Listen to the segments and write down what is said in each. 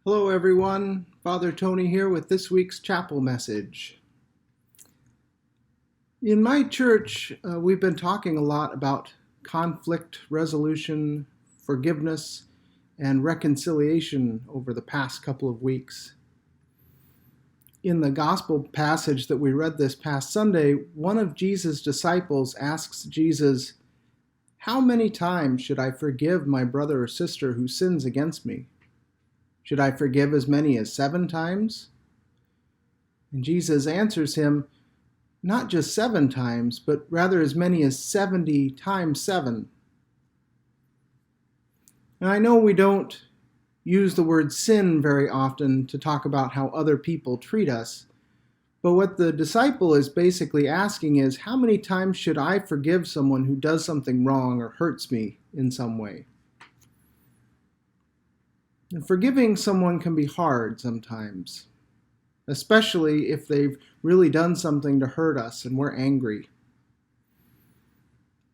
Hello, everyone. Father Tony here with this week's chapel message. In my church, we've been talking a lot about conflict resolution, forgiveness, and reconciliation over the past couple of weeks. In the gospel passage that we read this past Sunday, one of Jesus' disciples asks Jesus, "How many times should I forgive my brother or sister who sins against me? Should I forgive as many as 7 times?" And Jesus answers him, not just 7 times, but rather as many as 70 times 7. And I know we don't use the word sin very often to talk about how other people treat us, but what the disciple is basically asking is, how many times should I forgive someone who does something wrong or hurts me in some way? And forgiving someone can be hard sometimes, especially if they've really done something to hurt us and we're angry.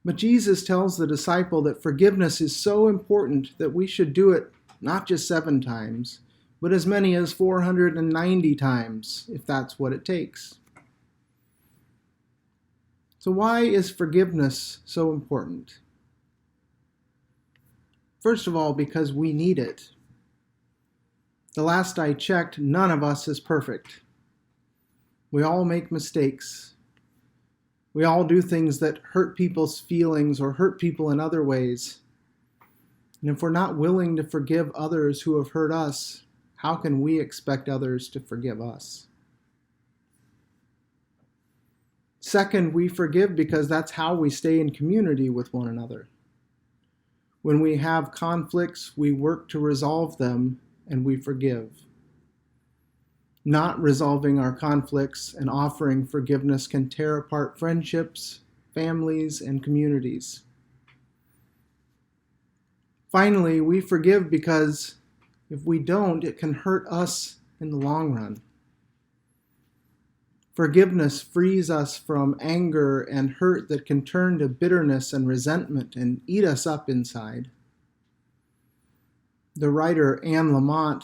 But Jesus tells the disciple that forgiveness is so important that we should do it not just 7 times, but as many as 490 times, if that's what it takes. So why is forgiveness so important? First of all, because we need it. The last I checked, none of us is perfect. We all make mistakes. We all do things that hurt people's feelings or hurt people in other ways. And if we're not willing to forgive others who have hurt us, how can we expect others to forgive us? Second, we forgive because that's how we stay in community with one another. When we have conflicts, we work to resolve them and we forgive. Not resolving our conflicts and offering forgiveness can tear apart friendships, families, and communities. Finally, we forgive because if we don't, it can hurt us in the long run. Forgiveness frees us from anger and hurt that can turn to bitterness and resentment and eat us up inside. The writer Anne Lamott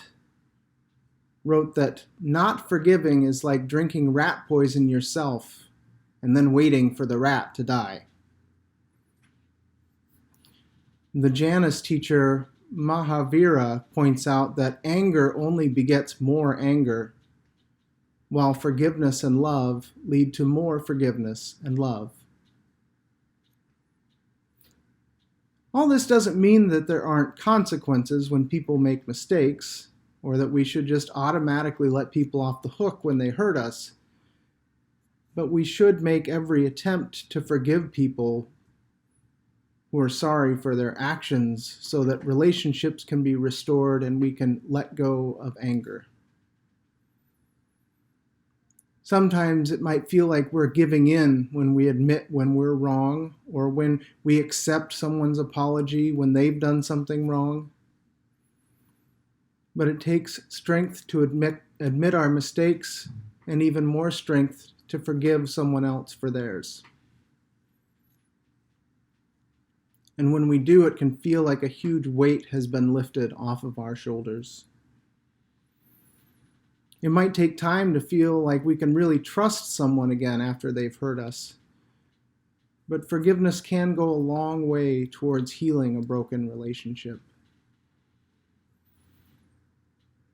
wrote that not forgiving is like drinking rat poison yourself and then waiting for the rat to die. The Janus teacher Mahavira points out that anger only begets more anger, while forgiveness and love lead to more forgiveness and love. All this doesn't mean that there aren't consequences when people make mistakes, or that we should just automatically let people off the hook when they hurt us. But we should make every attempt to forgive people who are sorry for their actions so that relationships can be restored and we can let go of anger. Sometimes it might feel like we're giving in when we admit when we're wrong, or when we accept someone's apology when they've done something wrong. But it takes strength to admit our mistakes, and even more strength to forgive someone else for theirs. And when we do, it can feel like a huge weight has been lifted off of our shoulders. It might take time to feel like we can really trust someone again after they've hurt us. But forgiveness can go a long way towards healing a broken relationship.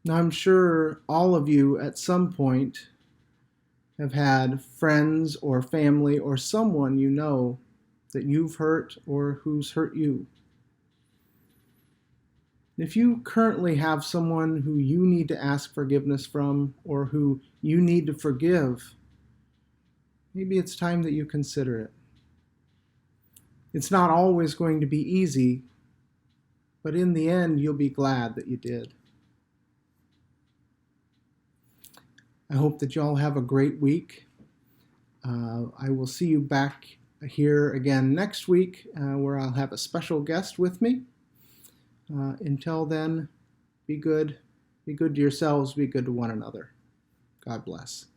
Now, I'm sure all of you at some point have had friends or family or someone you know that you've hurt or who's hurt you. If you currently have someone who you need to ask forgiveness from or who you need to forgive, maybe it's time that you consider it. It's not always going to be easy, but in the end, you'll be glad that you did. I hope that y'all have a great week. I will see you back here again next week where I'll have a special guest with me. Until then, be good. Be good to yourselves. Be good to one another. God bless.